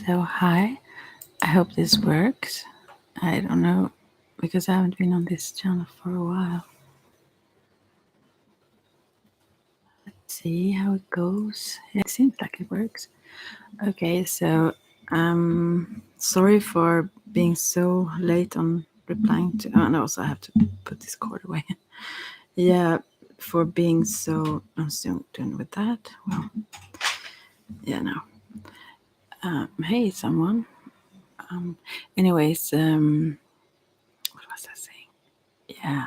So, hi, I hope this works. I don't know because I haven't been on this channel for a while. Let's see how it goes. It seems like it works. Okay, so sorry for being so late on replying to. Oh, and also I have to put this cord away. Yeah, for being so. I'm still doing with that. Well, yeah, no. Hey, someone. Anyways, what was I saying? Yeah,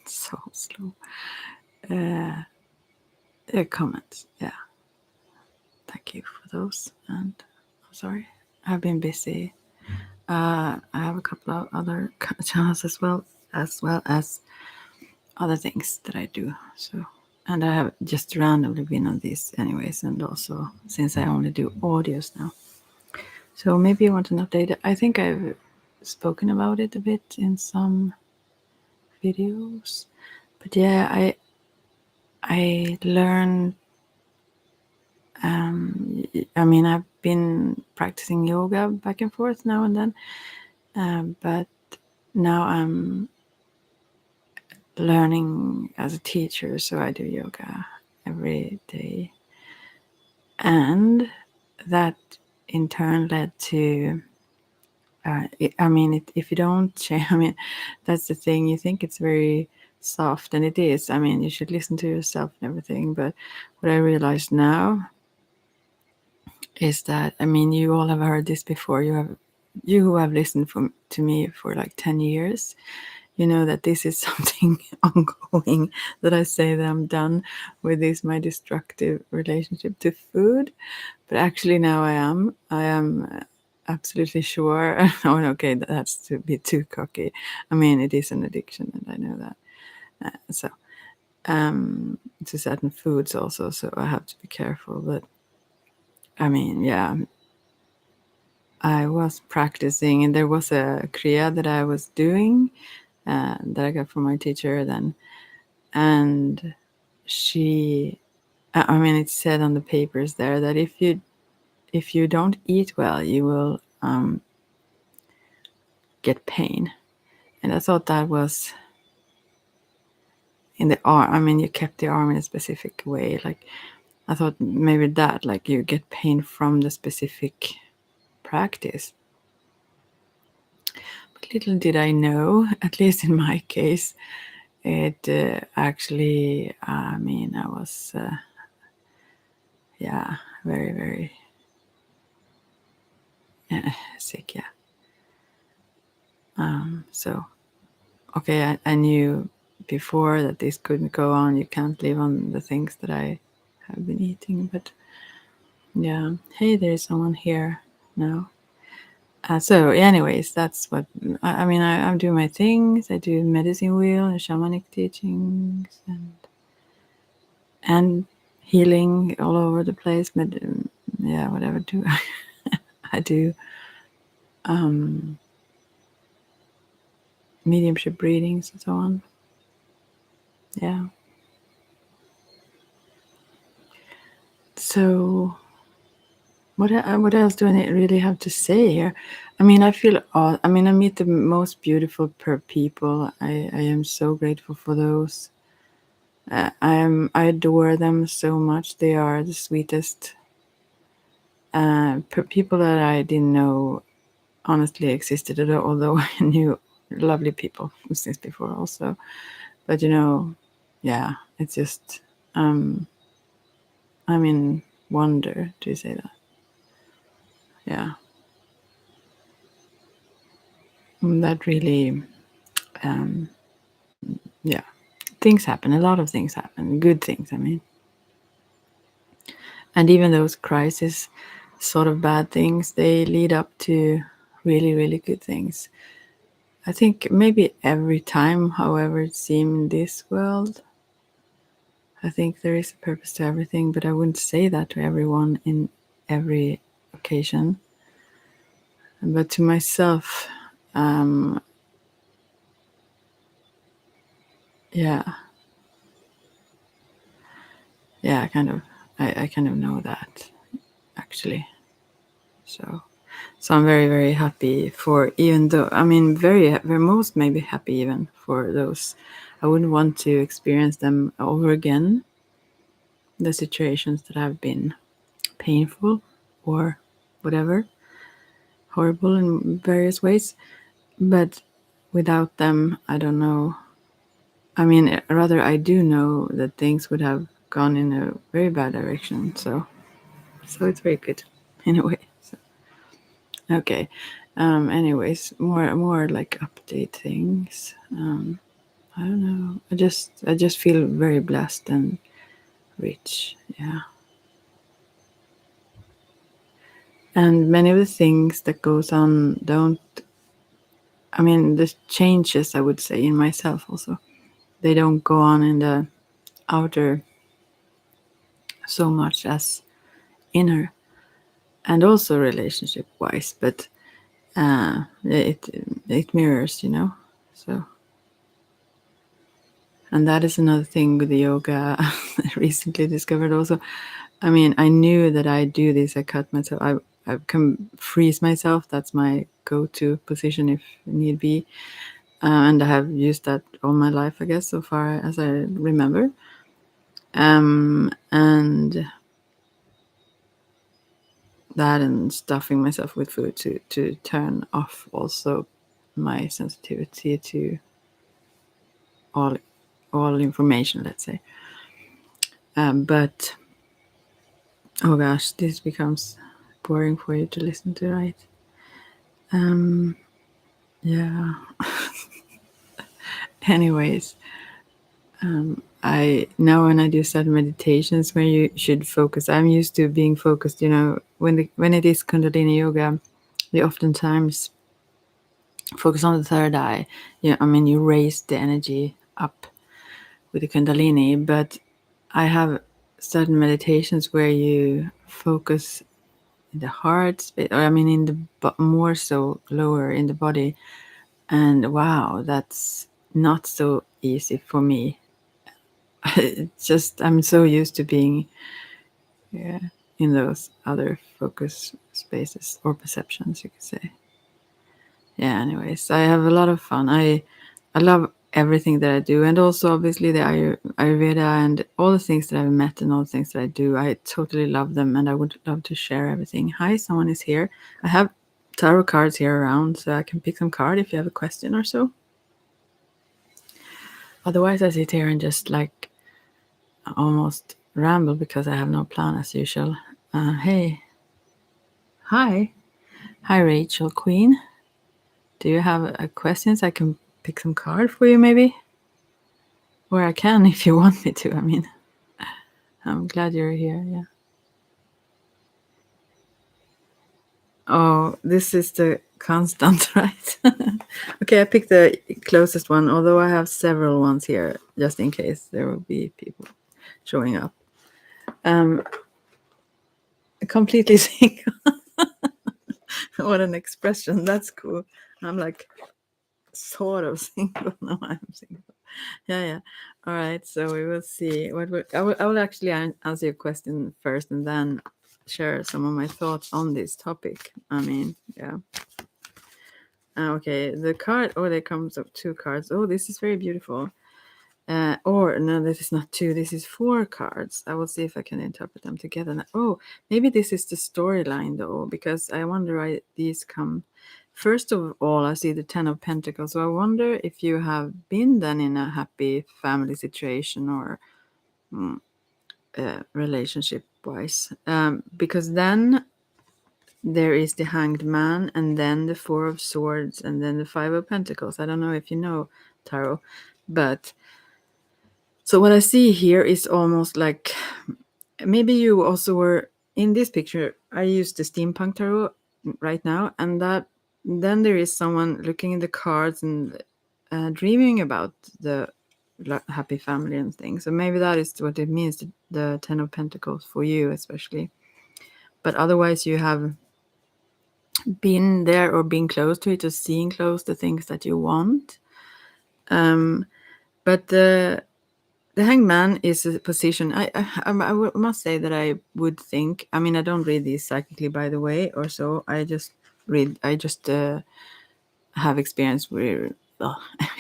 so slow. Comments. Yeah, thank you for those. And I'm sorry, I've been busy. I have a couple of other channels as well as other things that I do. So, and I have just randomly been on these anyways, and also since I only do audios now. So maybe you want an update. I think I've spoken about it a bit in some videos, but yeah, I learned. I mean, I've been practicing yoga back and forth now and then, but now I'm learning as a teacher, so I do yoga every day, and that in turn led to. If you don't change, I mean, that's the thing. You think it's very soft, and it is. I mean, you should listen to yourself and everything. But what I realize now is that, I mean, you all have heard this before. You who have listened to me for like 10 years, you know that this is something ongoing, that I say that I'm done with this, my destructive relationship to food. But actually now I am absolutely sure. Oh, okay, that's to be too cocky. I mean, it is an addiction, and I know that. So to certain foods also, so I have to be careful. But I mean, yeah, I was practicing, and there was a kriya that I was doing that I got from my teacher then, and she, I mean, it said on the papers there that if you don't eat well, you will get pain, and I thought that was in the arm. I mean, you kept the arm in a specific way, like I thought maybe that, like you get pain from the specific practice. But little did I know, at least in my case, it actually, I mean, I was, yeah, very, very sick, yeah. So, okay, I knew before that this couldn't go on. You can't live on the things that I have been eating, but yeah. Hey, there's someone here now. So, anyways, that's what I mean. I'm doing my things. I do medicine wheel and shamanic teachings and healing all over the place. Yeah, whatever do I do mediumship readings and so on. Yeah. So, what else do I really have to say here? I mean, I feel. I mean, I meet the most beautiful people. I am so grateful for those. I adore them so much. They are the sweetest people that I didn't know honestly existed at all, although I knew lovely people since before also. But yeah, it's just I'm in wonder. Do you say that? Yeah, that really yeah. Things happen. A lot of things happen. Good things, I mean. And even those crises, sort of bad things, they lead up to really, really good things. I think maybe every time, however it seems in this world, I think there is a purpose to everything, but I wouldn't say that to everyone in every occasion. But to myself, yeah, yeah, I kind of know that actually. So I'm very, very happy for, even though, I mean, very most maybe happy even for those. I wouldn't want to experience them over again, the situations that have been painful or whatever, horrible in various ways. But without them, I don't know. I mean, rather, I do know that things would have gone in a very bad direction. So it's very good in a way. So, okay. Anyways, more like update things. I don't know. I just feel very blessed and rich. Yeah. And many of the things that goes on don't. I mean, the changes, I would say, in myself also. They don't go on in the outer so much as inner, and also relationship wise, but it mirrors, you know. So, and that is another thing with the yoga I recently discovered also. I mean, I knew that I do this. I cut myself. I can freeze myself. That's my go-to position if need be, and I have used that all my life, I guess, so far as I remember. And that, and stuffing myself with food to turn off also my sensitivity to all information, let's say. But oh gosh, this becomes boring for you to listen to, right? Yeah. Anyways, I now when I do certain meditations where you should focus, I'm used to being focused. You know, when it is Kundalini yoga, they oftentimes focus on the third eye. Yeah, I mean, you raise the energy up with the Kundalini, but I have certain meditations where you focus in the heart, or I mean, in the more so lower in the body, and wow, that's not so easy for me. It's just I'm so used to being, yeah, in those other focus spaces or perceptions, you could say. Yeah. Anyways, I have a lot of fun. I love everything that I do, and also obviously the Ayurveda and all the things that I've met and all the things that I do. I totally love them, and I would love to share everything. Hi, someone is here. I have tarot cards here around, so I can pick some card if you have a question or so. Otherwise, I sit here and just like almost ramble because I have no plan as usual. Hey, hi, Rachel Queen. Do you have questions? I can pick some card for you, maybe, or I can if you want me to. I mean, I'm glad you're here. Yeah. Oh, this is the constant, right? Okay, I picked the closest one, although I have several ones here just in case there will be people showing up. Completely single. What an expression. That's cool. I'm like sort of single. No, I'm single. Yeah. All right. So we will see. I will actually answer your question first and then share some of my thoughts on this topic. I mean, yeah. Okay. The card. Oh, there comes up two cards. Oh, this is very beautiful. Or no, this is not two. This is four cards. I will see if I can interpret them together. Now. Oh, maybe this is the storyline though, because I wonder why these come. First of all, I see the Ten of Pentacles. So I wonder if you have been then in a happy family situation or relationship wise, because then there is the Hanged Man, and then the Four of Swords, and then the Five of Pentacles. I don't know if you know tarot, but so what I see here is almost like maybe you also were in this picture. I use the steampunk tarot right now, and that then there is someone looking in the cards and dreaming about the happy family and things. So maybe that is what it means, the Ten of Pentacles for you especially. But otherwise, you have been there or been close to it or seeing close the things that you want. But the The Hanged Man is a position. Must say that I would think. I mean, I don't read these psychically, by the way, or so. I just read. I just have experience with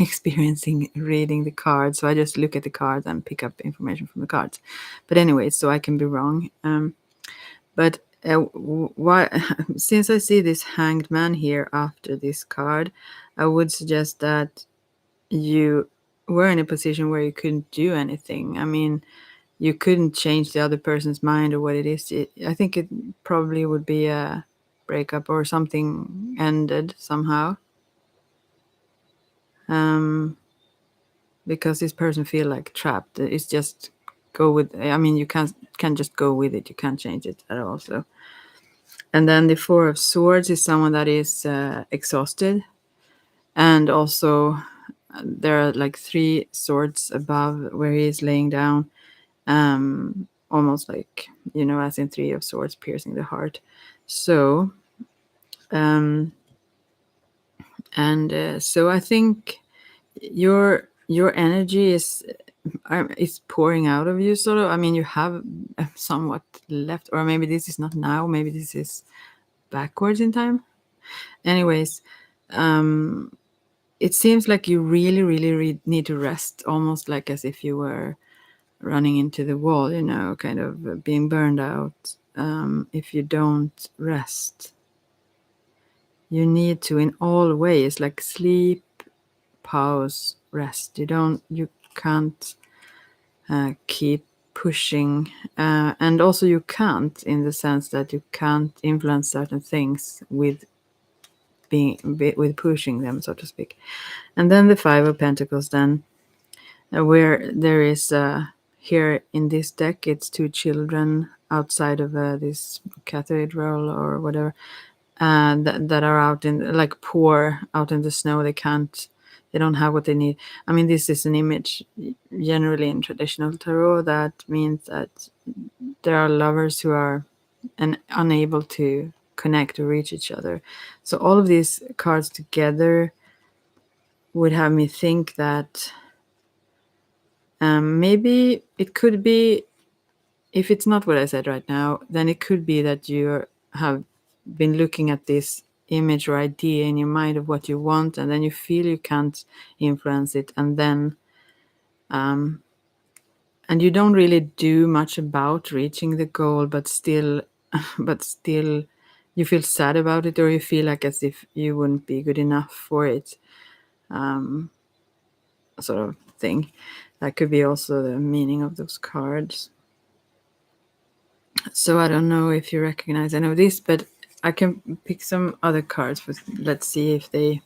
experiencing reading the cards. So I just look at the cards and pick up information from the cards. But anyway, so I can be wrong. But why? Since I see this Hanged Man here after this card, I would suggest that you were in a position where you couldn't do anything. I mean, you couldn't change the other person's mind or what it is. I think it probably would be a breakup or something ended somehow. Because this person feel like trapped. It's just go with. I mean, you can't just go with it. You can't change it at all. So, and then the Four of Swords is someone that is exhausted, and also there are like 3 swords above where he is laying down, almost like, as in 3 of Swords piercing the heart. So, and so I think your energy is pouring out of you, sort of. I mean, you have somewhat left, or maybe this is not now, maybe this is backwards in time. Anyways, it seems like you really, really need to rest, almost like as if you were running into the wall, kind of being burned out. If you don't rest, you need to, in all ways, like sleep, pause, rest. You can't keep pushing, and also you can't, in the sense that you can't influence certain things with pushing them, so to speak. And then the 5 of Pentacles, then where there is here in this deck, it's 2 children outside of this cathedral or whatever, that are out in, like, poor, out in the snow. They don't have what they need. I mean, this is an image generally in traditional tarot that means that there are lovers who are unable to connect or reach each other. So all of these cards together would have me think that maybe it could be, if it's not what I said right now, then it could be that you have been looking at this image or idea in your mind of what you want, and then you feel you can't influence it, and then and you don't really do much about reaching the goal, but still you feel sad about it, or you feel like as if you wouldn't be good enough for it, sort of thing. That could be also the meaning of those cards. So I don't know if you recognize any of this, but I can pick some other cards. Let's see if they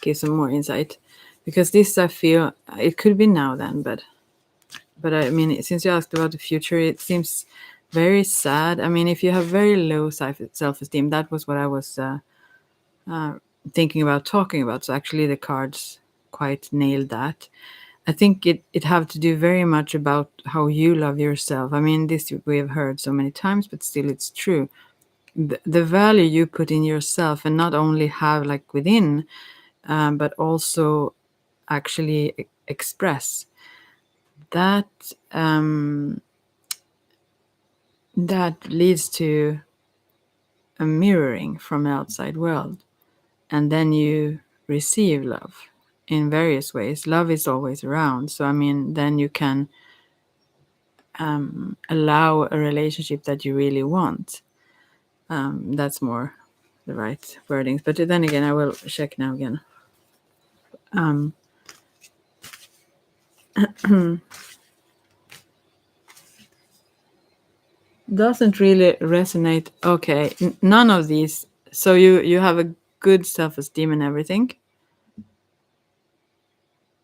give some more insight. Because this, I feel, it could be now then, but I mean, since you asked about the future, it seems very sad. I mean, if you have very low self-esteem, that was what I was thinking about talking about. So actually the cards quite nailed that. I think it have to do very much about how you love yourself. I mean, this we have heard so many times, but still it's true. The value you put in yourself, and not only have like within, but also actually express that, that leads to a mirroring from the outside world, and then you receive love in various ways. Love is always around, so I mean, then you can allow a relationship that you really want. That's more the right wordings. But then again, I will check now again. Doesn't really resonate. Okay, none of these. So you have a good self-esteem and everything.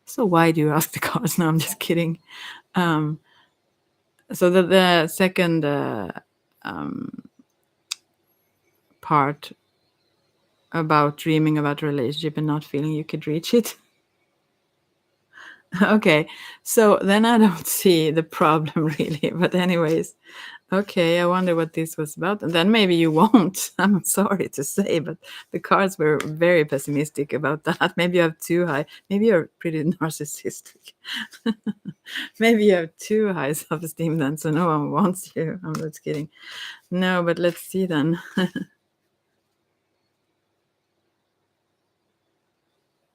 So why do you ask the cards? No, I'm just kidding. So the second part about dreaming about a relationship and not feeling you could reach it. Okay, so then I don't see the problem really. But anyways, okay, I wonder what this was about. And then maybe you won't. I'm sorry to say, but the cards were very pessimistic about that. Maybe you have too high. Maybe you're pretty narcissistic. Maybe you have too high self-esteem then, so no one wants you. I'm just kidding. No, but let's see then.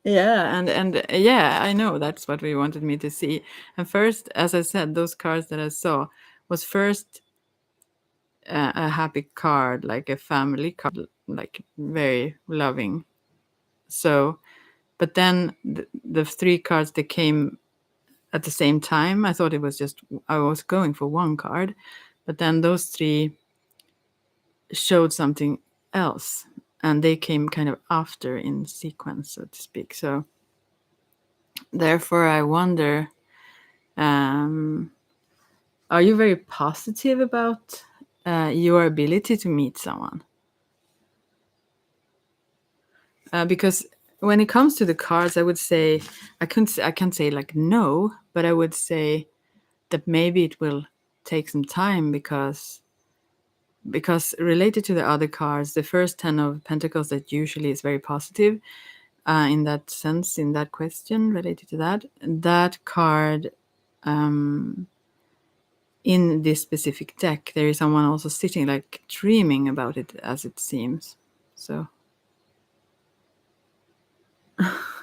Yeah, and yeah, I know that's what we wanted me to see. And first, as I said, those cards that I saw was first a happy card, like a family card, like very loving. So, but then the three cards that came at the same time, I thought it was just I was going for one card, but then those three showed something else, and they came kind of after in sequence, so to speak. So, therefore, I wonder. Um, Are you very positive about your ability to meet someone? Because when it comes to the cards, I would say I can't say like no, but I would say that maybe it will take some time because related to the other cards, the first 10 of Pentacles that usually is very positive in that sense, in that question related to that card. In this specific deck, there is someone also sitting like dreaming about it, as it seems. So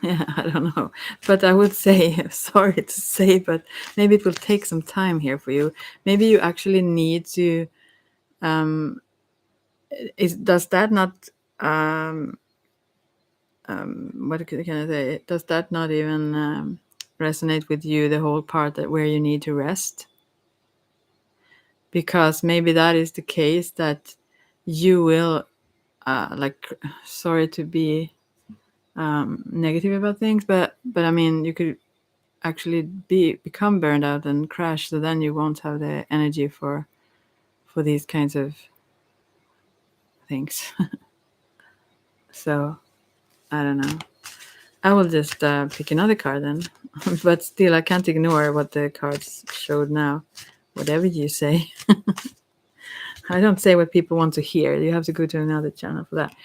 yeah, I don't know, but I would say sorry to say, but maybe it will take some time here for you. Maybe you actually need to does that not what can I say, does that not even resonate with you, the whole part that where you need to rest? Because maybe that is the case, that you will like, sorry to be negative about things, but I mean, you could actually become burned out and crash, so then you won't have the energy for these kinds of things. So I don't know, I will just pick another card then. But still I can't ignore what the cards showed now, whatever you say. I don't say what people want to hear. You have to go to another channel for that.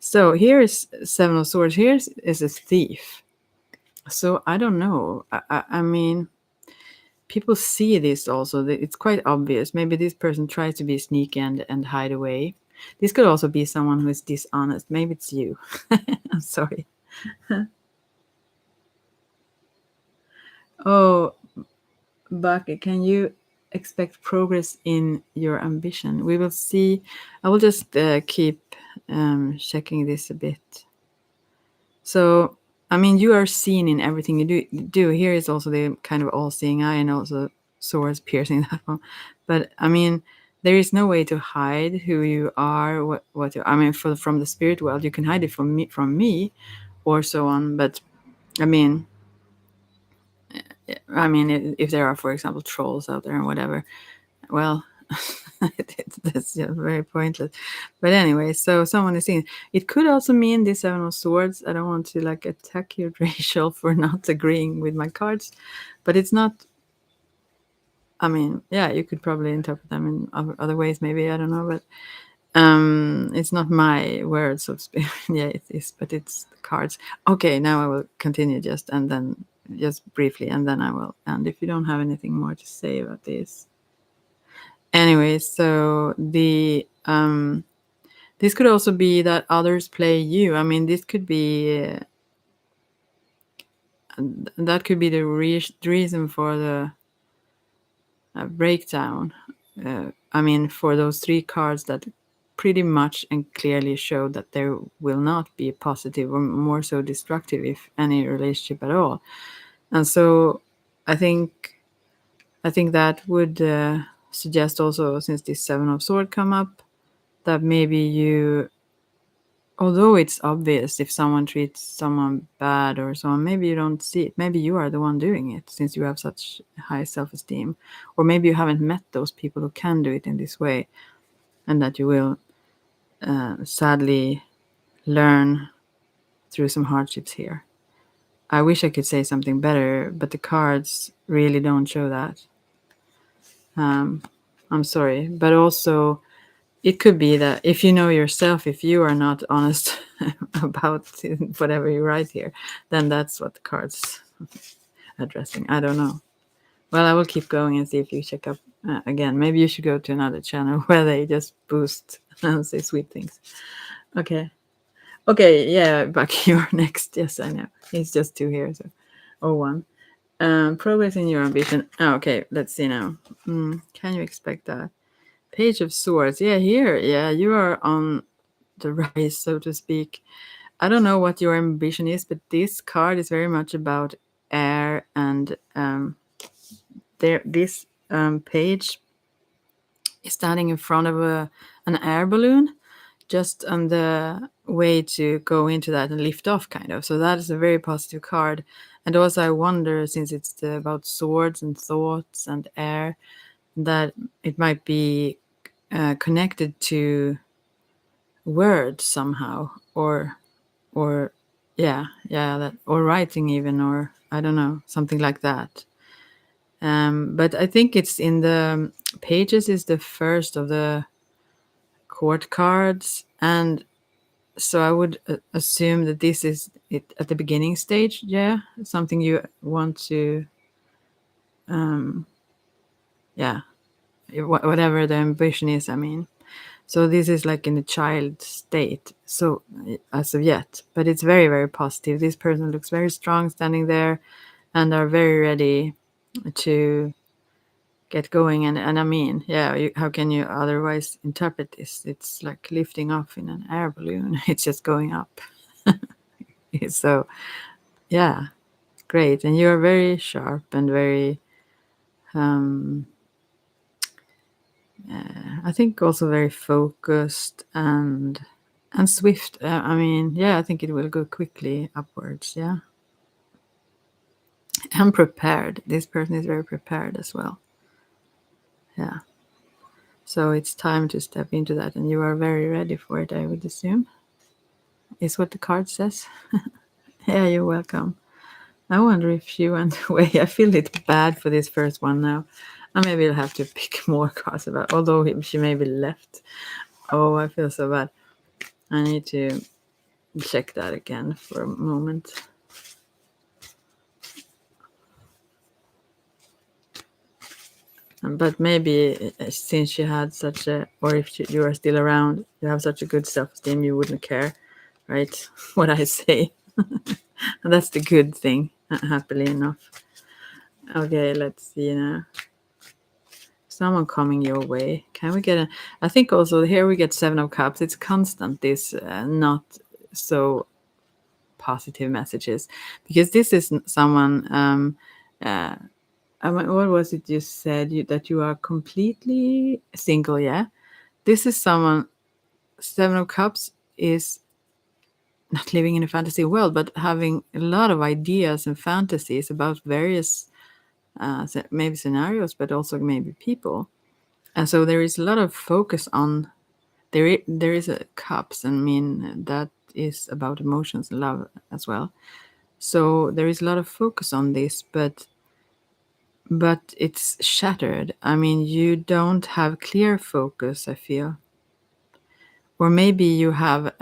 So here is Seven of Swords. Here is a thief. So I don't know. I mean, people see this also. It's quite obvious. Maybe this person tries to be sneaky and hide away. This could also be someone who is dishonest. Maybe it's you. I'm sorry. Oh, Bucky, can you expect progress in your ambition? We will see. I will just keep checking this a bit. So, I mean, you are seen in everything you do. Here is also the kind of all-seeing eye, and also swords piercing that one. But I mean, there is no way to hide who you are. What you, I mean, from the spirit world, you can hide it from me, or so on. But I mean, if there are, for example, trolls out there and whatever, well, that's very pointless. But anyway, so someone is saying it could also mean this Seven of Swords. I don't want to like attack you, Rachel, for not agreeing with my cards, but it's not. I mean, yeah, you could probably interpret them in other ways, maybe, I don't know, but it's not my words of spirit. Yeah, it is, but it's the cards. Okay, now I will continue and then just briefly, and then I will. And if you don't have anything more to say about this. Anyway, so this could also be that others play you. I mean, this could be that could be the reason for the breakdown. I mean, for those three cards that pretty much and clearly show that there will not be a positive, or more so destructive, if any, relationship at all. And so I think that would suggest also, since this Seven of Swords come up, that maybe you, although it's obvious if someone treats someone bad or so on, maybe you don't see it. Maybe you are the one doing it, since you have such high self-esteem. Or maybe you haven't met those people who can do it in this way, and that you will sadly learn through some hardships here. I wish I could say something better, but the cards really don't show that. I'm sorry, but also it could be that if you know yourself, if you are not honest about whatever you write here, then that's what the cards addressing. I don't know. Well, I will keep going and see if you check up again. Maybe you should go to another channel where they just boost and say sweet things. Okay. Okay, yeah, back you're next. Yes, I know. It's just 2 here, so or 1. Progress in your ambition. Oh, okay, let's see now. Can you expect that? Page of Swords. Yeah, here. Yeah, you are on the rise, so to speak. I don't know what your ambition is, but this card is very much about air, and this page is standing in front of an air balloon, just on the way to go into that and lift off, kind of. So that is a very positive card. And also, I wonder, since it's about swords and thoughts and air, that it might be connected to words somehow, or that, or writing even, or I don't know, something like that. But I think it's in the pages is the first of the court cards, and so I would assume that this is it at the beginning stage. Yeah, something you want to, yeah, whatever the ambition is. I mean, so this is like in a child state. So as of yet, but it's very, very positive. This person looks very strong standing there, and are very ready to get going. And I mean, yeah, how can you otherwise interpret this? It's like lifting off in an air balloon. It's just going up. So yeah, great. And you're very sharp and very I think also very focused and swift. I mean, yeah, I think it will go quickly upwards. Yeah, and prepared. This person is very prepared as well. Yeah, so it's time to step into that, and you are very ready for it, I would assume, is what the card says. Yeah, you're welcome. I wonder if she went away. I feel it's bad for this first one now. And maybe I'll have to pick more cards about, although she maybe left. Oh, I feel so bad. I need to check that again for a moment. But maybe since she had such a, or if you are still around, you have such a good self-esteem, you wouldn't care, right? What I say. And that's the good thing, happily enough. Okay, let's see now. Someone coming your way. Can we get I think also here we get 7 of Cups. It's constant, this not so positive messages, because this is someone what was it you said, that you are completely single? Yeah, this is someone. 7 of Cups is not living in a fantasy world, but having a lot of ideas and fantasies about various maybe scenarios, but also maybe people. And so there is a lot of focus on there is a cups, and I mean that is about emotions and love as well. So there is a lot of focus on this, but it's shattered. I mean, you don't have clear focus, I feel. Or maybe you have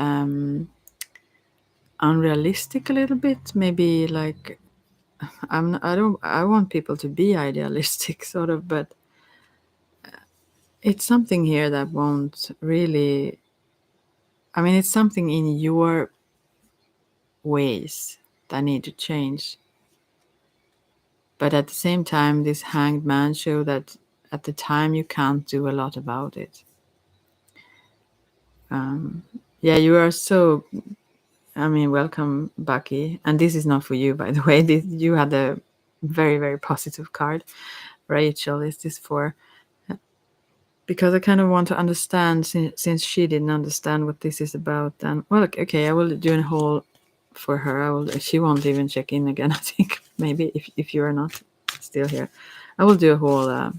unrealistic a little bit, maybe like I want people to be idealistic sort of, but it's something here that won't really, I mean, it's something in your ways that need to change. But at the same time, this Hanged Man show that at the time you can't do a lot about it. Yeah, you are so, I mean, welcome, Bucky. And this is not for you, by the way. You had a very, very positive card. Rachel, is this for? Because I kind of want to understand, since she didn't understand what this is about. And well, okay, I will do a whole for her. She won't even check in again. I think maybe if you are not still here, I will do a whole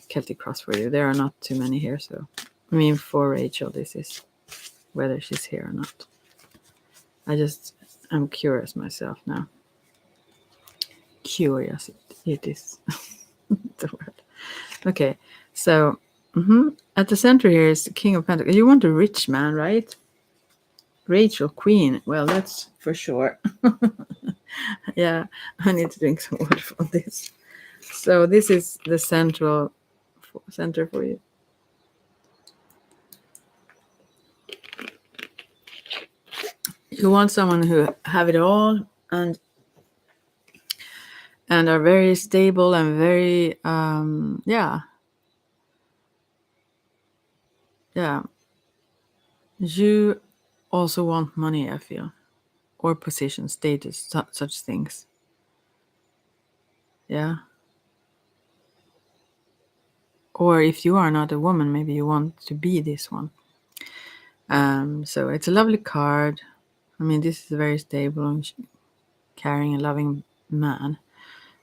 Celtic cross for you. There are not too many here, so I mean, for Rachel, this is whether she's here or not. I just I'm curious myself now. Curious, it is the word. Okay, so at the center here is the King of Pentacles. You want a rich man, right? Rachel, Queen. Well, that's for sure. Yeah, I need to drink some water for this. So this is the center for you. You want someone who have it all and are very stable and very yeah. You also want money, I feel, or position, status, such things. Yeah. Or if you are not a woman, maybe you want to be this one. So it's a lovely card. I mean, this is a very stable and caring and loving man.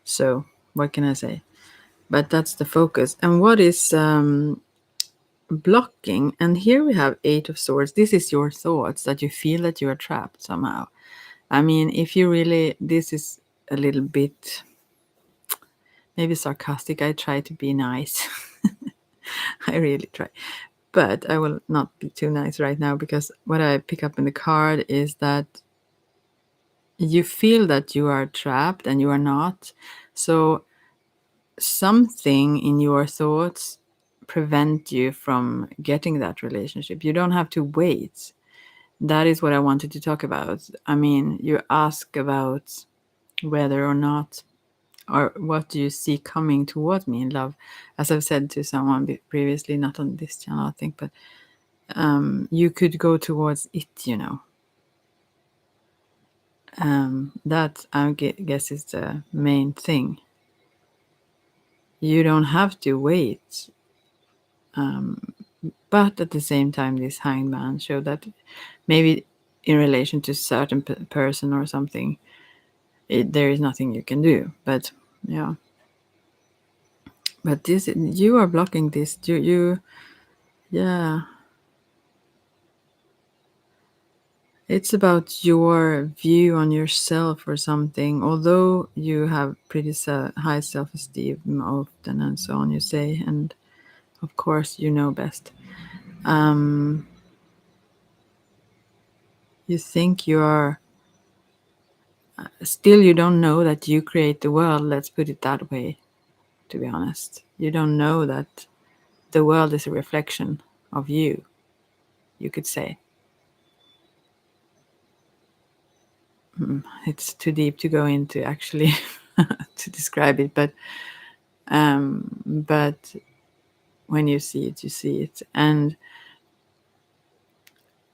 So what can I say? But that's the focus. And what is blocking? And here we have 8 of Swords. This is your thoughts that you feel that you are trapped somehow. I mean, if you really, this is a little bit maybe sarcastic. I try to be nice. I really try. But I will not be too nice right now, because what I pick up in the card is that you feel that you are trapped and you are not. So something in your thoughts prevent you from getting that relationship. You don't have to wait. That is what I wanted to talk about. I mean, you ask about whether or not, or what do you see coming towards me in love. As I've said to someone previously, not on this channel, I think, but you could go towards it, that I guess is the main thing. You don't have to wait. But at the same time, this Hanged Man showed that maybe in relation to a certain person or something, there is nothing you can do. But yeah. But this, you are blocking this. Yeah. It's about your view on yourself or something. Although you have pretty high self-esteem often and so on, you say, and of course you know best. You think you are, still you don't know that you create the world, let's put it that way, to be honest. You don't know that the world is a reflection of you, you could say. It's too deep to go into actually to describe it, but when you see it, you see it. And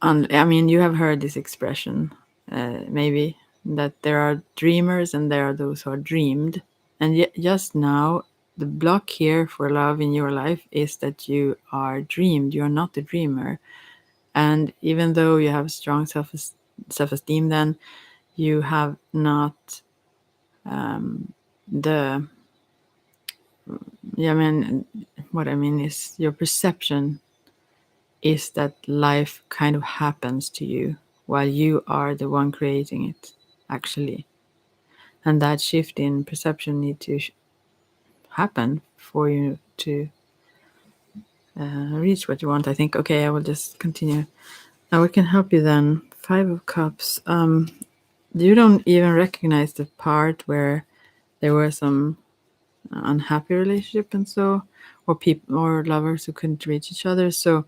I mean, you have heard this expression, maybe, that there are dreamers and there are those who are dreamed. And yet, just now, the block here for love in your life is that you are dreamed. You are not a dreamer. And even though you have strong self-esteem, then you have not the, yeah, I mean, what I mean is your perception is that life kind of happens to you while you are the one creating it, actually. And that shift in perception need to happen for you to reach what you want, I think. Okay, I will just continue. Now we can help you then. 5 of Cups. You don't even recognize the part where there were some unhappy relationship and so, or people or lovers who couldn't reach each other. So,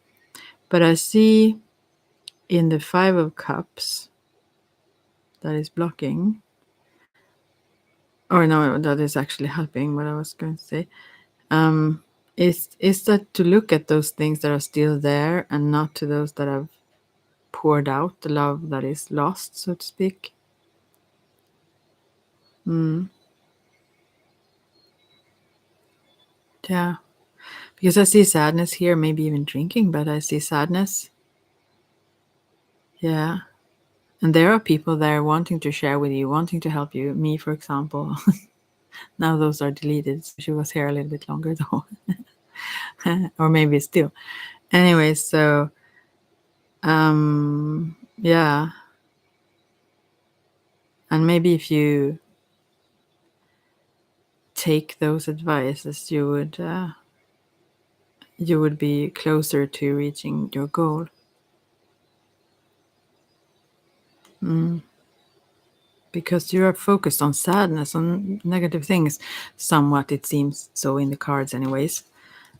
but I see in the 5 of Cups that is blocking, or no, that is actually helping what I was going to say, is that to look at those things that are still there and not to those that have poured out, the love that is lost, so to speak. Yeah, because I see sadness here, maybe even drinking, but I see sadness. Yeah. And there are people there wanting to share with you, wanting to help you. Me, for example. Now those are deleted. So she was here a little bit longer though. Or maybe still. Anyway, so yeah. And maybe if you take those advices, you would be closer to reaching your goal. Because you are focused on sadness, on negative things, somewhat, it seems so in the cards anyways.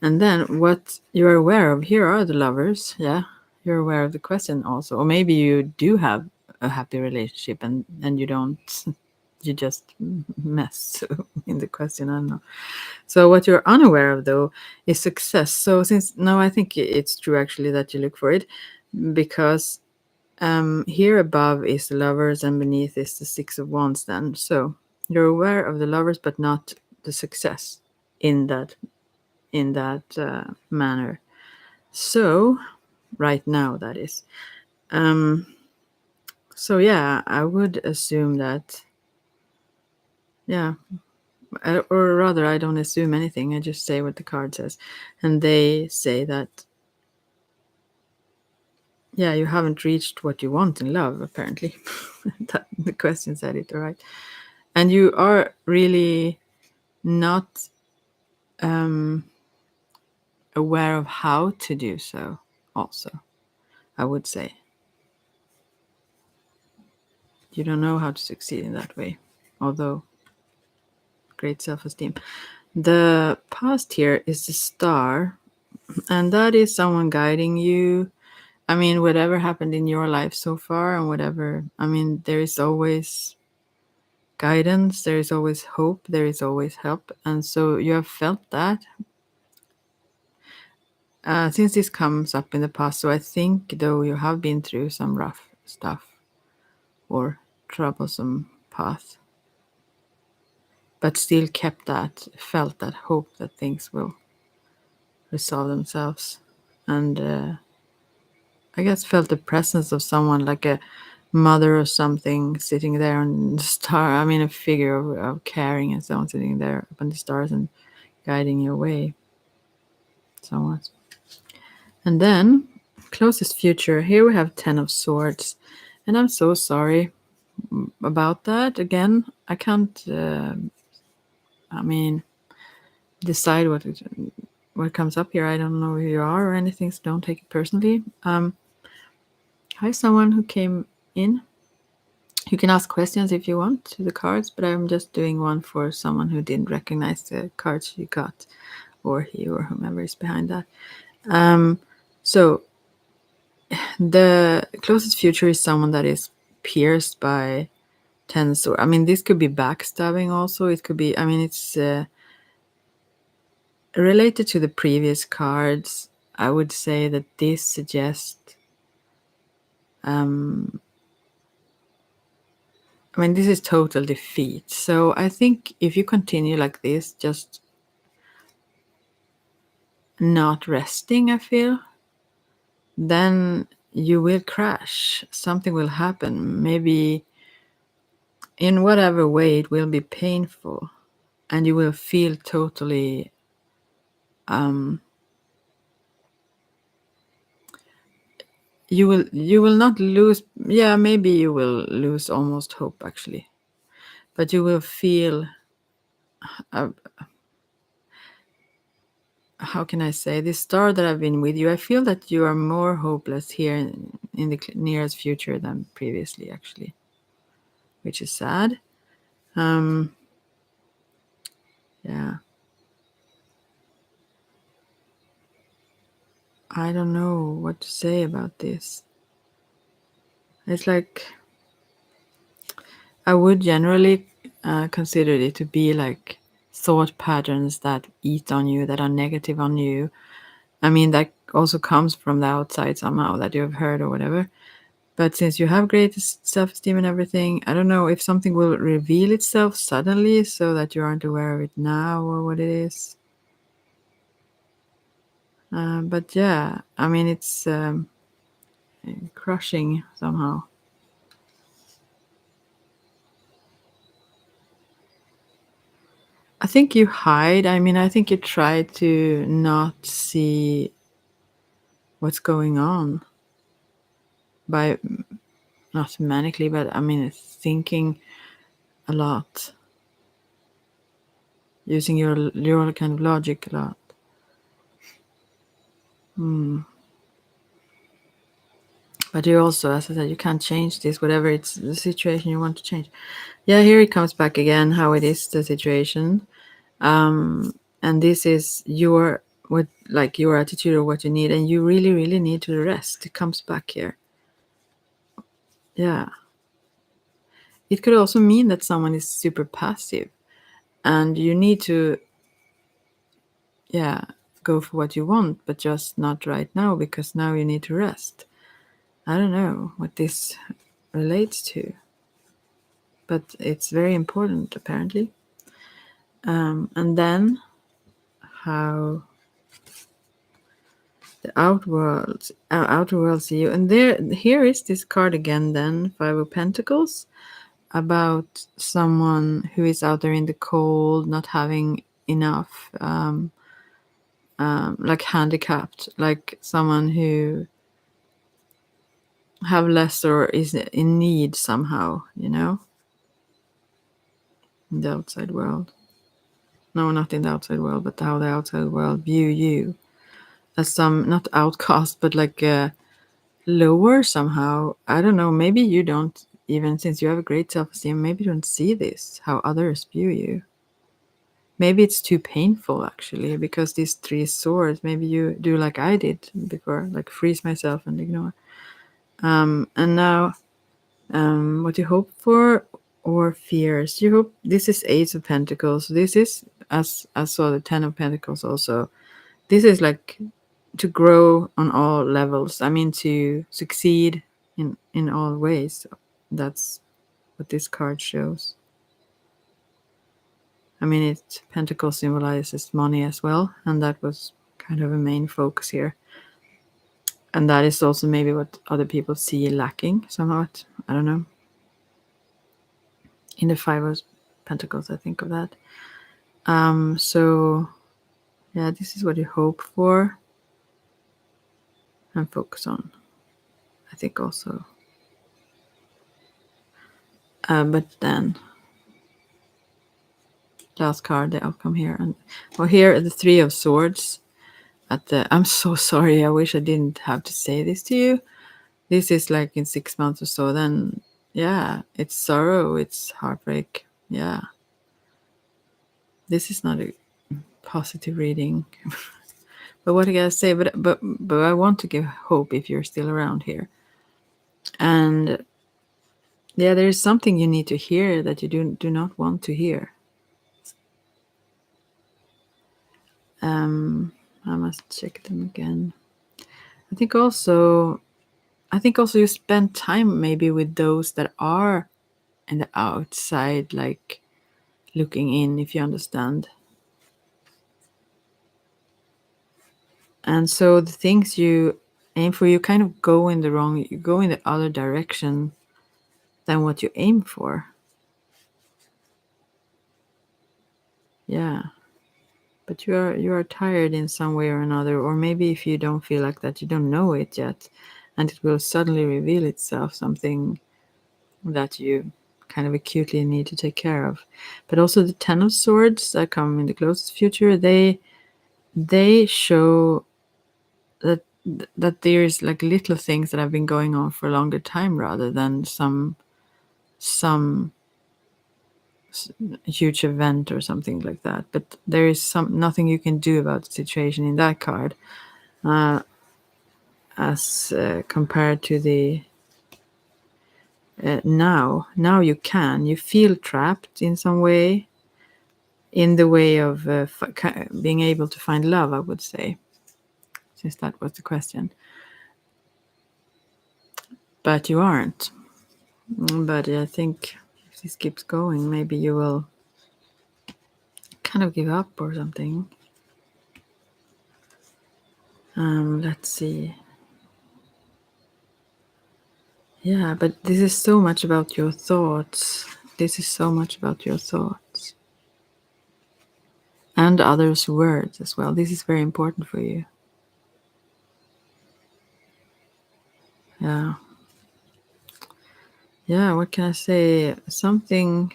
And then what you're aware of, here are the lovers. Yeah, you're aware of the question also. Or maybe you do have a happy relationship and you don't, you just mess in the question, I don't know. So what you're unaware of though is success. So since, no, I think it's true actually that you look for it, because here above is the lovers and beneath is the Six of Wands then. So you're aware of the lovers but not the success in that manner. So right now, that is. So yeah, I would assume that, yeah, or rather, I don't assume anything. I just say what the card says, and they say that, yeah, you haven't reached what you want in love, apparently. The question said it, all right. And you are really not aware of how to do so, also, I would say. You don't know how to succeed in that way, although great self-esteem. The past here is the star, and that is someone guiding you. I mean, whatever happened in your life so far, and whatever, I mean, there is always guidance, there is always hope, there is always help. And so you have felt that since this comes up in the past. So I think, though, you have been through some rough stuff or troublesome path, but still felt that hope that things will resolve themselves. And I guess felt the presence of someone like a mother or something sitting there on the star. I mean, a figure of caring and so on, sitting there up in the stars and guiding your way somewhat. And then, closest future, here we have 10 of Swords. And I'm so sorry about that. Again, I can't, I mean, decide what comes up here. I don't know who you are or anything, so don't take it personally. Hi, someone who came in. You can ask questions if you want to the cards, but I'm just doing one for someone who didn't recognize the cards you got, or he or whomever is behind that. So the closest future is someone that is pierced by 10 swords. I mean, this could be backstabbing also. It could be, I mean, it's related to the previous cards. I would say that this suggests, I mean, this is total defeat. So I think if you continue like this, just not resting, I feel, then you will crash. Something will happen. Maybe in whatever way it will be painful, and you will feel totally you will not lose, yeah, maybe you will lose almost hope actually, but you will feel uh, how can I say, this star that I've been with you, I feel that you are more hopeless here in the nearest future than previously actually, which is sad. Yeah, I don't know what to say about this. It's like I would generally consider it to be like thought patterns that eat on you, that are negative on you. I mean, that also comes from the outside somehow, that you have heard or whatever. But since you have great self-esteem and everything, I don't know if something will reveal itself suddenly so that you aren't aware of it now or what it is. But yeah, I mean, it's crushing somehow. I think you hide. I mean, I think you try to not see what's going on by not manically, but I mean, thinking a lot, using your kind of logic a lot. But you also, as I said, you can't change this, whatever it's the situation you want to change. Yeah, here it comes back again, how it is the situation. And this is your your attitude or what you need, and you really, really need to rest. It comes back here. Yeah. It could also mean that someone is super passive and you need to, go for what you want, but just not right now because now you need to rest. I don't know what this relates to, but it's very important apparently. And then how the outer world see you. And here is this card again, then Five of Pentacles, about someone who is out there in the cold, not having enough, like handicapped, like someone who have less or is in need somehow, in the outside world. No, not in the outside world, but how the outside world view you as some, not outcast, but like lower somehow. I don't know. Maybe you don't, even since you have a great self-esteem, maybe you don't see this, how others view you. Maybe it's too painful actually, because these three swords, maybe you do like I did before, like freeze myself and ignore. And now, what you hope for or fears. You hope, this is Ace of Pentacles. This is, as I saw the Ten of Pentacles also, this is like to grow on all levels. I mean, to succeed in all ways. That's what this card shows. I mean, Pentacle symbolizes money as well, and that was kind of a main focus here. And that is also maybe what other people see lacking somewhat. I don't know. In the Five of Pentacles, I think of that. So yeah, this is what you hope for and focus on, I think also. But then last card, the outcome here, and here the Three of Swords. I'm so sorry. I wish I didn't have to say this to you. This is like in 6 months or so. Then yeah, it's sorrow, it's heartbreak. Yeah, this is not a positive reading. But what I gotta say, but I want to give hope if you're still around here. And yeah, there is something you need to hear that you do not want to hear. I must check them again. I think also you spend time maybe with those that are in the outside, like looking in, if you understand. And so the things you aim for, you kind of go in the other direction than what you aim for. Yeah. But you are tired in some way or another, or maybe if you don't feel like that, you don't know it yet, and it will suddenly reveal itself, something that you kind of acutely need to take care of. But also the Ten of Swords that come in the closest future, they show that there is like little things that have been going on for a longer time rather than some huge event or something like that. But there is nothing you can do about the situation in that card, as compared to the now. Now you feel trapped in some way, in the way of being able to find love, I would say, since that was the question. But you aren't. But I think if this keeps going, maybe you will kind of give up or something. Let's see. Yeah, but this is so much about your thoughts. This is so much about your thoughts. And others' words as well. This is very important for you. Yeah. Yeah, what can I say? Something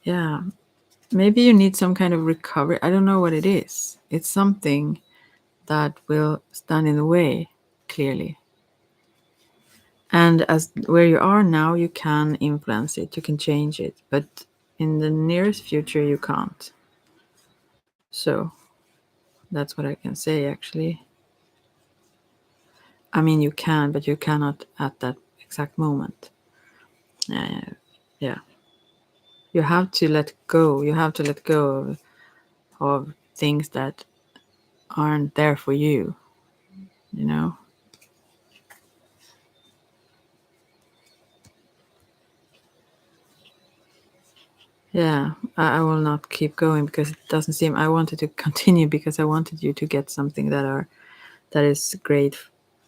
yeah, maybe you need some kind of recovery. I don't know what it is. It's something that will stand in the way, clearly. And as where you are now, you can influence it, you can change it, but in the nearest future, you can't. So that's what I can say, actually. I mean, you can, but you cannot at that exact moment. Yeah. You have to let go. You have to let go of things that aren't there for you, you know? Yeah, I will not keep going because it doesn't seem. I wanted to continue because I wanted you to get something that is great,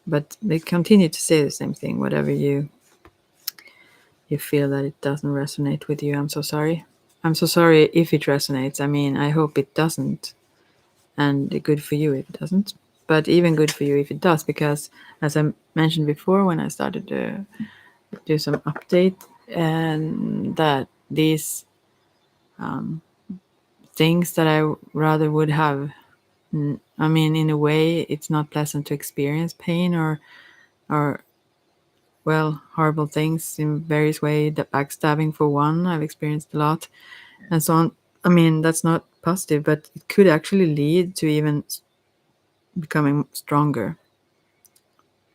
but they continue to say the same thing. Whatever you feel that it doesn't resonate with you, I'm so sorry. I'm so sorry if it resonates. I mean, I hope it doesn't, and good for you if it doesn't. But even good for you if it does, because as I mentioned before, when I started to do some update, and that these things that I rather would have. I mean, in a way, it's not pleasant to experience pain or well, horrible things in various ways. The backstabbing, for one, I've experienced a lot, and so on. I mean, that's not positive, but it could actually lead to even becoming stronger,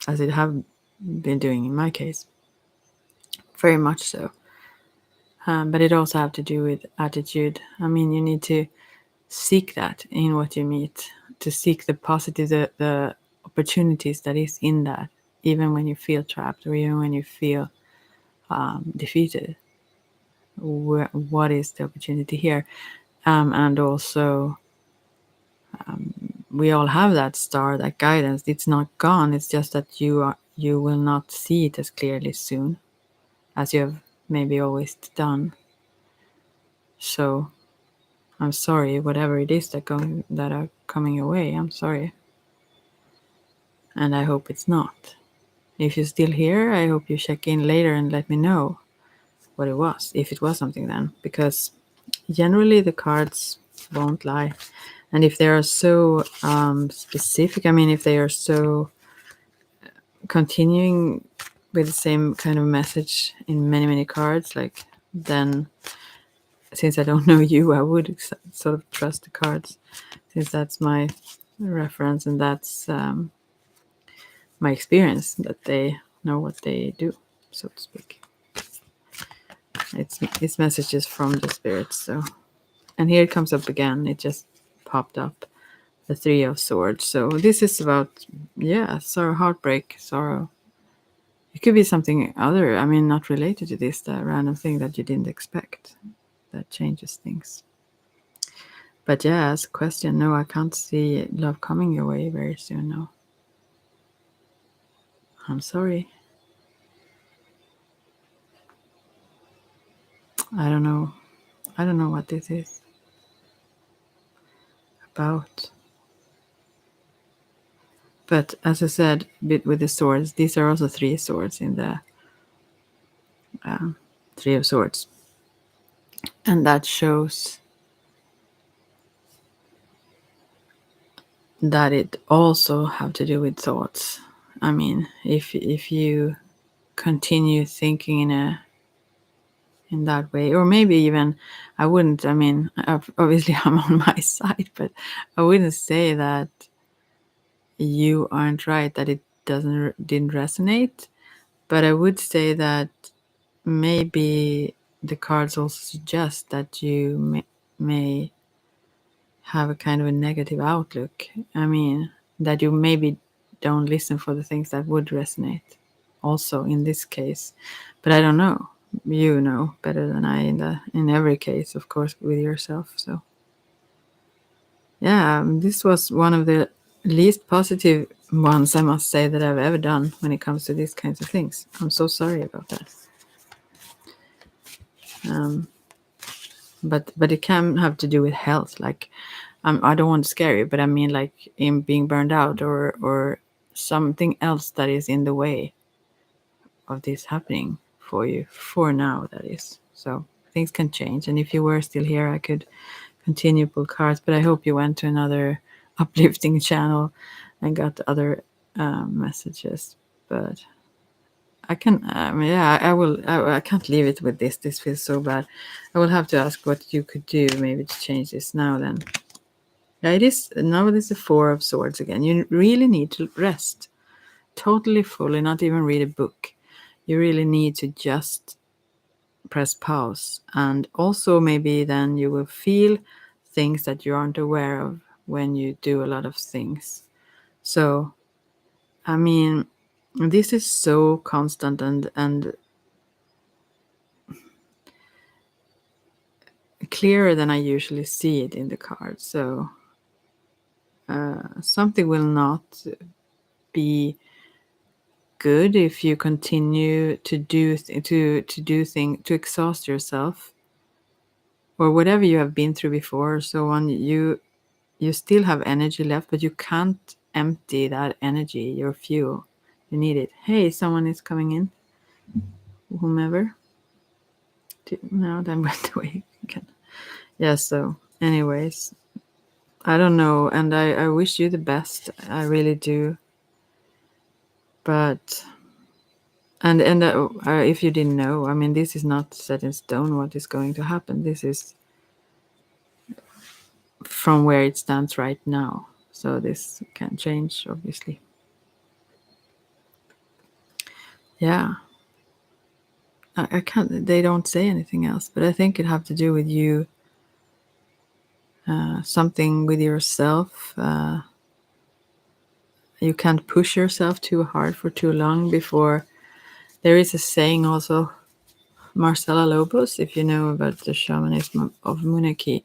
as it have been doing in my case, very much so. But it also have to do with attitude. I mean, you need to seek that in what you meet, to seek the positive, the opportunities that is in that, even when you feel trapped or even when you feel defeated. What is the opportunity here? And also, we all have that star, that guidance. It's not gone. It's just that you will not see it as clearly soon as you have maybe always done. So I'm sorry, whatever it is that are coming your way. I'm sorry, and I hope it's not. If you're still here, I hope you check in later and let me know what it was, if it was something then, because generally the cards won't lie. And if they are so specific, I mean, if they are so continuing with the same kind of message in many, many cards, like, then since I don't know you, I would sort of trust the cards, since that's my reference and that's my experience, that they know what they do, so to speak. It's messages from the spirits. So, and here it comes up again. It just popped up, the Three of Swords. So this is about, yeah, sorrow, heartbreak, sorrow. It could be something other. I mean, not related to this, the random thing that you didn't expect that changes things. But yeah, as a question, no, I can't see love coming your way very soon. No, I'm sorry. I don't know. I don't know what this is about. But as I said, with the swords, these are also three swords in the Three of Swords. And that shows that it also have to do with thoughts. I mean, if you continue thinking in that way, or maybe even, I wouldn't, I mean, obviously I'm on my side, but I wouldn't say that you aren't right, that it didn't resonate, but I would say that maybe the cards also suggest that you may have a kind of a negative outlook. I mean, that you maybe don't listen for the things that would resonate also in this case. But I don't know. You know better than I in every case, of course, with yourself. So yeah, this was one of the least positive ones, I must say, that I've ever done when it comes to these kinds of things. I'm so sorry about that. But it can have to do with health. Like, I don't want to scare you, but I mean, like, in being burned out or something else that is in the way of this happening for you for now. That is so. things can change. And if you were still here, I could continue pull cards, but I hope you went to another uplifting channel and got other messages. But I can, yeah, I will. I can't leave it with this. This feels so bad. I will have to ask what you could do maybe to change this now. Then, yeah, it is now. This is the Four of Swords again. You really need to rest, totally fully, not even read a book. You really need to just press pause, and also maybe then you will feel things that you aren't aware of when you do a lot of things. So, I mean, this is so constant and clearer than I usually see it in the card. So something will not be good if you continue to do to exhaust yourself, or whatever you have been through before. So on, you still have energy left, but you can't empty that energy, your fuel. You need it. Hey, someone is coming in. Whomever. No, then went away again. Yeah. So, anyways, I don't know, and I wish you the best. I really do. But if you didn't know, I mean, this is not set in stone what is going to happen. This is from where it stands right now. So this can change, obviously. Yeah. I can't. They don't say anything else, but I think it have to do with you. Something with yourself. You can't push yourself too hard for too long before. There is a saying also, Marcela Lobos, if you know about the shamanism of Munaki,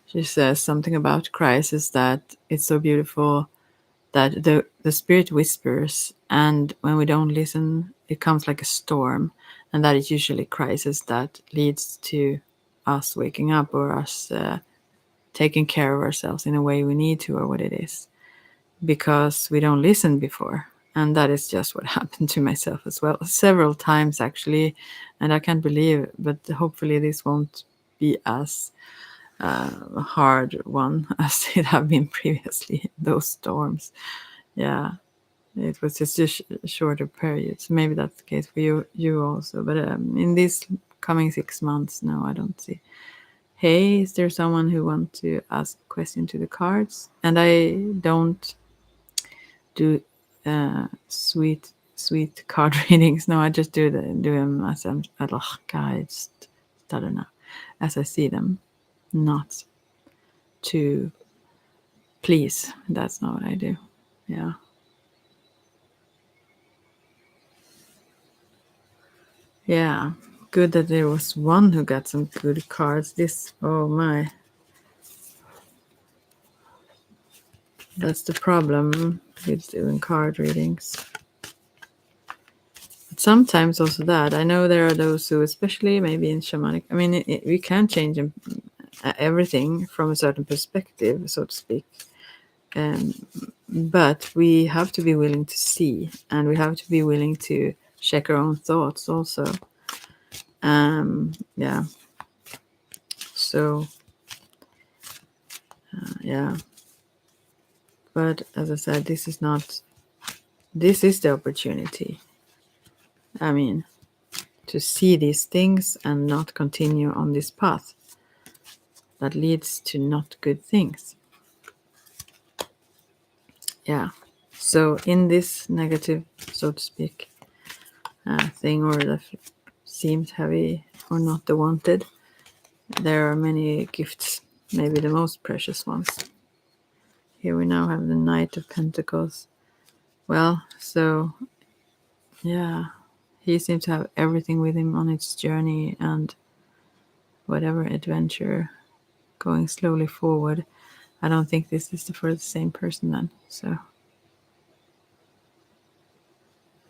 she says something about crisis, that it's so beautiful that the spirit whispers, and when we don't listen, it comes like a storm, and that is usually crisis that leads to us waking up, or us taking care of ourselves in a way we need to, or what it is, because we don't listen before. And that is just what happened to myself as well, several times actually. And I can't believe, but hopefully this won't be as hard one as it have been previously, those storms. Yeah, it was just a shorter period. So maybe that's the case for you also. But in these coming 6 months, no, I don't see. Hey, is there someone who wants to ask a question to the cards? And I don't do sweet card readings. No, I just do them as I'm guys. I don't know, as I see them, not to please. That's not what I do. Yeah. Yeah. Good that there was one who got some good cards. This, oh my. That's the problem with doing card readings. But sometimes also that. I know there are those who, especially maybe in shamanic, I mean, we can change everything from a certain perspective, so to speak. But we have to be willing to see, and we have to be willing to check our own thoughts also. Yeah. So, yeah. But as I said, this is the opportunity. I mean, to see these things and not continue on this path that leads to not good things. Yeah. So in this negative, so to speak, thing, or that seems heavy or not the wanted, there are many gifts, maybe the most precious ones. Here we now have the Knight of Pentacles. Well, so yeah, he seems to have everything with him on its journey and whatever adventure going slowly forward. I don't think this is for the same person then. So,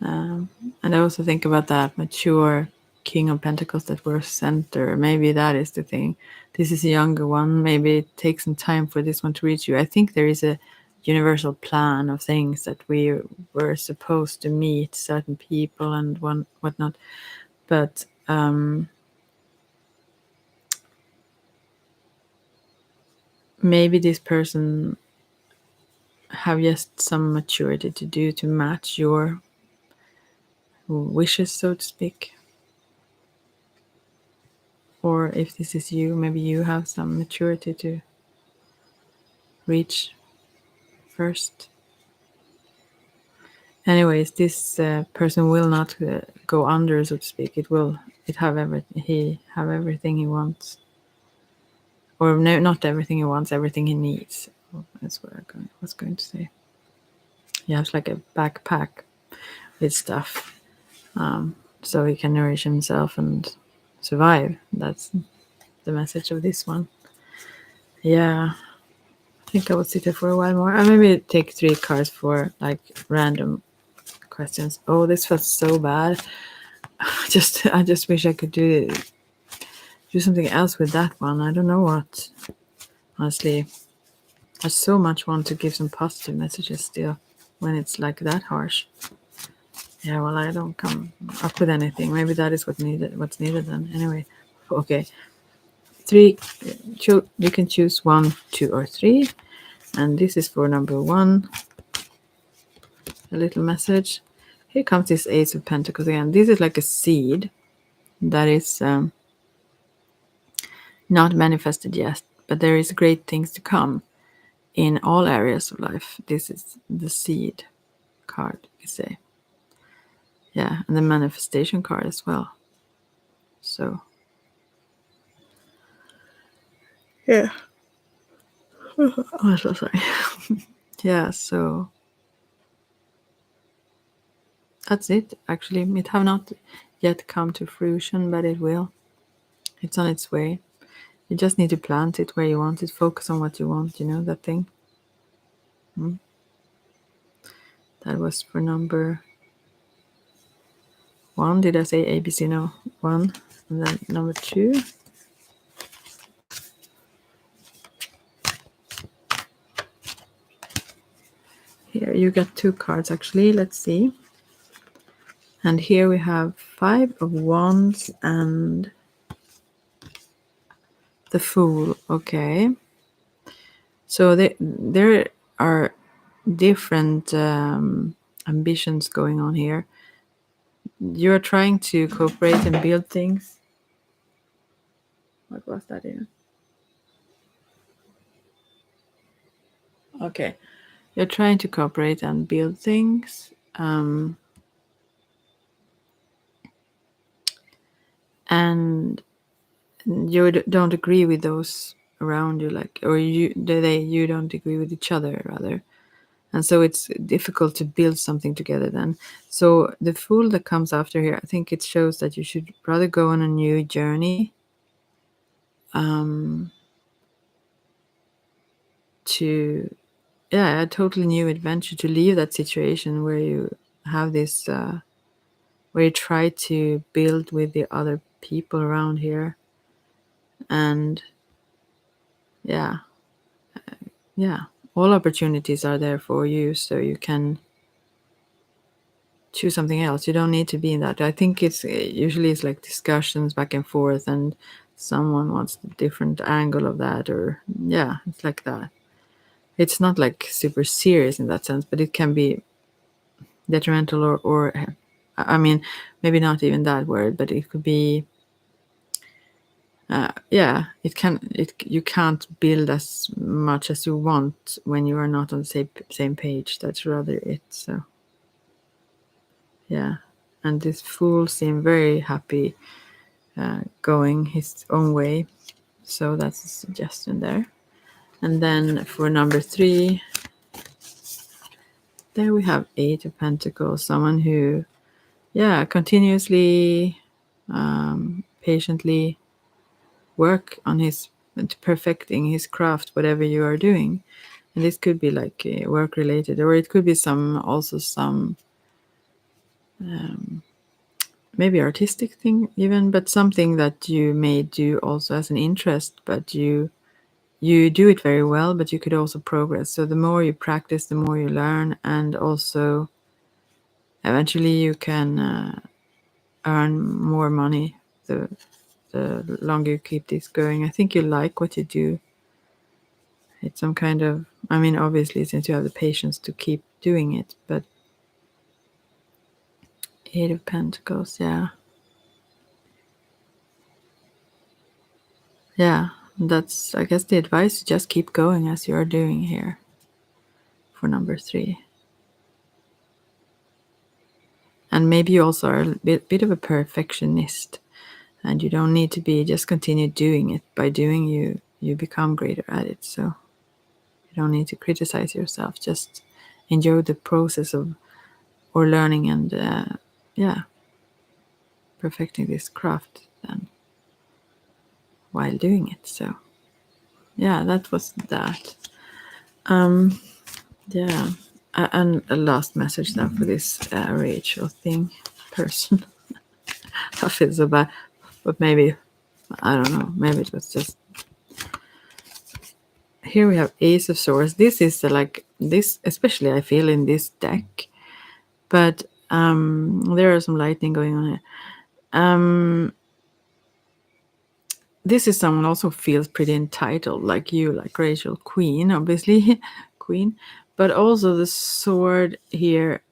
and I also think about that mature King of Pentacles that were center. Maybe that is the thing. This is a younger one. Maybe it takes some time for this one to reach you. I think there is a universal plan of things that we were supposed to meet certain people and whatnot. But maybe this person have just some maturity to match your wishes, so to speak. Or if this is you, maybe you have some maturity to reach first. Anyways, this person will not go under, so to speak. He have everything he wants, or no, not everything he wants, everything he needs. That's what I was going to say. He has like a backpack with stuff, so he can nourish himself and survive. That's the message of this one. Yeah, I think I will sit there for a while more. I maybe take 3 cards for like random questions. Oh, this felt so bad. I just wish I could do something else with that one. I don't know what. Honestly, I so much want to give some positive messages still when it's like that harsh. Yeah, well, I don't come up with anything. Maybe that is what's needed then. Anyway, okay. 3, you can choose 1, 2, or 3. And this is for number 1. A little message. Here comes this Ace of Pentacles again. This is like a seed that is not manifested yet, but there is great things to come in all areas of life. This is the seed card, you say. Yeah, and the manifestation card as well. So, yeah. Oh, I'm so sorry. Yeah, so that's it. Actually, it have not yet come to fruition, but it will. It's on its way. You just need to plant it where you want it. Focus on what you want. You know that thing. That was for number 1. Did I say ABC? No, 1. And then number 2. Here you got 2 cards actually. Let's see. And here we have 5 of Wands and the Fool. Okay. So there are different ambitions going on here. You're trying to cooperate and build things. What was that here? Okay. You're trying to cooperate and build things. And you don't agree with those around you, like, or you don't agree with each other, rather. And so it's difficult to build something together then. So the Fool that comes after here, I think it shows that you should rather go on a new journey to, yeah, a totally new adventure, to leave that situation where you have this, where you try to build with the other people around here. And yeah, all opportunities are there for you, so you can choose something else. You don't need to be in that. I think it's usually it's like discussions back and forth, and someone wants a different angle of that, or yeah, it's like that. It's not like super serious in that sense, but it can be detrimental, or I mean, maybe not even that word, but it could be. Yeah, you can't build as much as you want when you are not on the same page. That's rather it. So yeah, and this Fool seemed very happy going his own way. So that's a suggestion there. And then for number 3, there we have 8 of Pentacles. Someone who, yeah, continuously, patiently work on his perfecting his craft, whatever you are doing. And this could be like work related, or it could be some maybe artistic thing even, but something that you may do also as an interest, but you do it very well, but you could also progress. So the more you practice, the more you learn, and also eventually you can earn more money the longer you keep this going. I think you like what you do It's some kind of, I mean, obviously, since you have the patience to keep doing it, but Eight of Pentacles, yeah. Yeah, that's, I guess, the advice to just keep going as you are doing here for number 3. And maybe you also are a bit of a perfectionist, and you don't need to be, just continue doing it. By doing, you become greater at it. So you don't need to criticize yourself. Just enjoy the process of, or learning and, yeah, perfecting this craft then while doing it. So yeah, that was that. Yeah, and a last message then for this Rachel thing person. I feel so bad, but maybe, I don't know, maybe it was just, here we have Ace of Swords. This is like this, especially I feel in this deck, but there are some lightning going on here. This is someone also feels pretty entitled, like you, like Rachel, Queen, obviously, Queen, but also the sword here.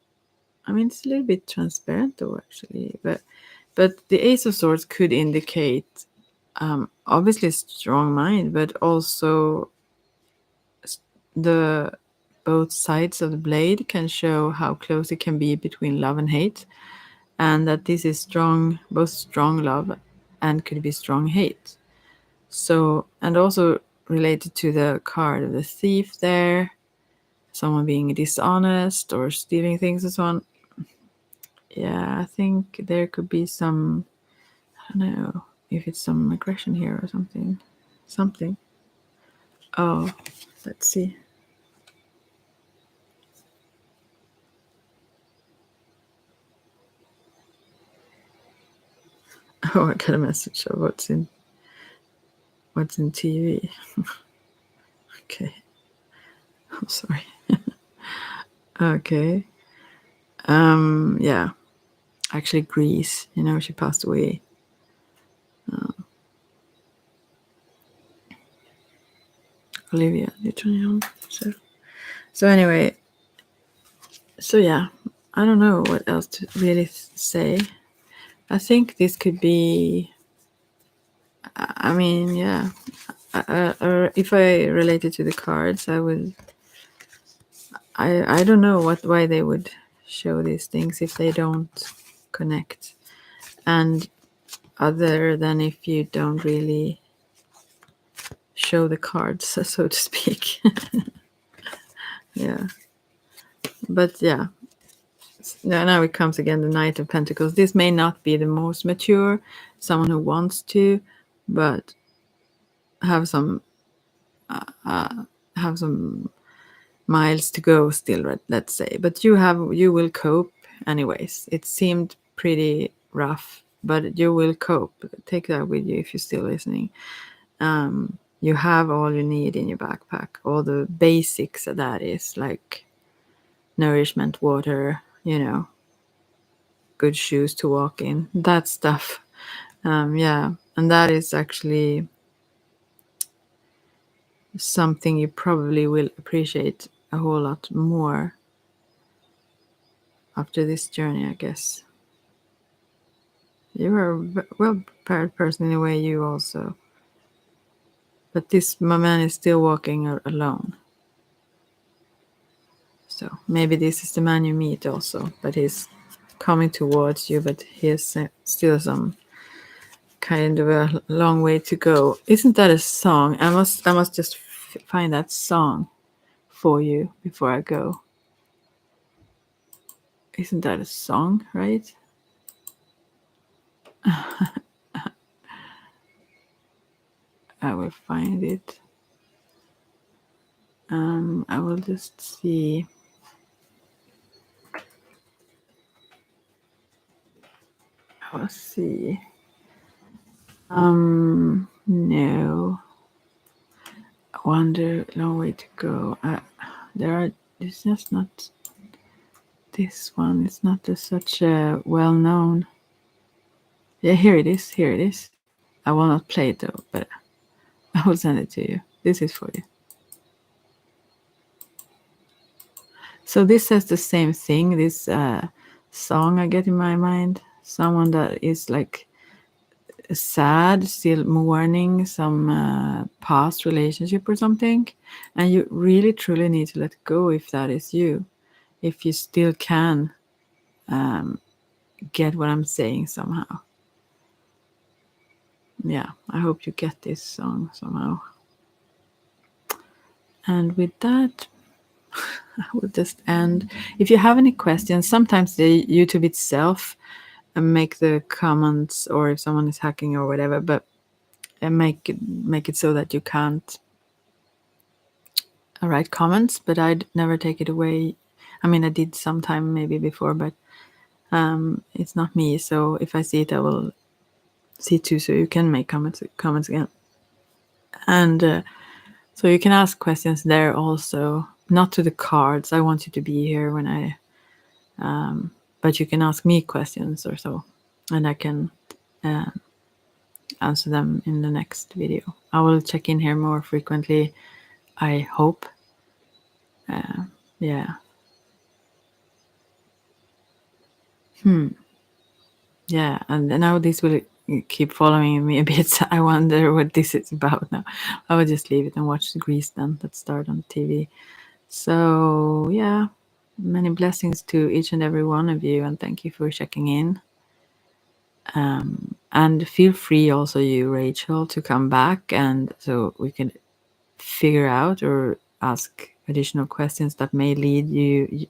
I mean, it's a little bit transparent though, actually, but the Ace of Swords could indicate, obviously, a strong mind, but also the both sides of the blade can show how close it can be between love and hate, and that this is strong, both strong love and could be strong hate. So, and also related to the card of the thief there, someone being dishonest or stealing things and so on. Yeah, I think there could be some, I don't know if it's some aggression here or something. Something. Oh, let's see. Oh, I got a message of what's in TV. Okay. I'm sorry. Okay. Yeah. Actually, Greece. You know, she passed away. Olivia Newton-John. So anyway. So yeah, I don't know what else to really say. I think this could be. I mean, yeah. If I relate it to the cards, I would. I don't know why they would show these things if they don't connect, and other than if you don't really show the cards, so to speak. Yeah, but yeah. Now it comes again, the Knight of Pentacles. This may not be the most mature, someone who wants to, but have some miles to go still, let's say. But you will cope anyways. It seemed pretty rough, but you will cope. Take that with you if you're still listening. You have all you need in your backpack, all the basics that is, like nourishment, water, good shoes to walk in, that stuff. Yeah, and that is actually something you probably will appreciate a whole lot more after this journey, I guess. You are a well prepared person in a way, you also. But this man is still walking alone. So maybe this is the man you meet also, but he's coming towards you, but he has still some kind of a long way to go. Isn't that a song? I must just find that song for you before I go. Isn't that a song, right? I will find it. I will just see. I will see. No. I wonder, long way to go. It's just not this one. It's not such a well-known. Yeah, here it is. Here it is. I will not play it though, but I will send it to you. This is for you. So this says the same thing. This song I get in my mind, someone that is like sad, still mourning some past relationship or something, and you really truly need to let go if that is you, if you still can get what I'm saying somehow. Yeah, I hope you get this song somehow. And with that, I will just end. If you have any questions, sometimes the YouTube itself make the comments, or if someone is hacking or whatever, but make it so that you can't write comments. But I'd never take it away. I mean, I did sometime maybe before, but it's not me. So if I see it, I will see it too. So you can make comments again, and so you can ask questions there also. Not to the cards. I want you to be here when I. But you can ask me questions or so, and I can answer them in the next video. I will check in here more frequently, I hope. Yeah. Yeah, and now this will keep following me a bit. I wonder what this is about now. I will just leave it and watch Grease then, that started on TV. So, yeah, many blessings to each and every one of you, and thank you for checking in. And feel free also, you, Rachel, to come back, and so we can figure out or ask additional questions that may lead you,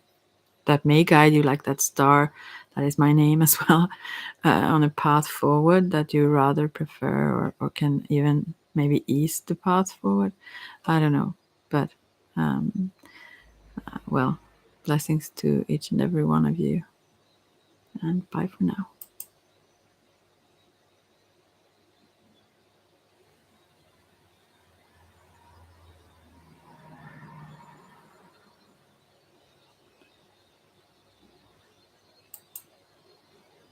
that may guide you, like that star, that is my name as well, on a path forward that you rather prefer, or can even maybe ease the path forward. I don't know. But, well, blessings to each and every one of you. And bye for now.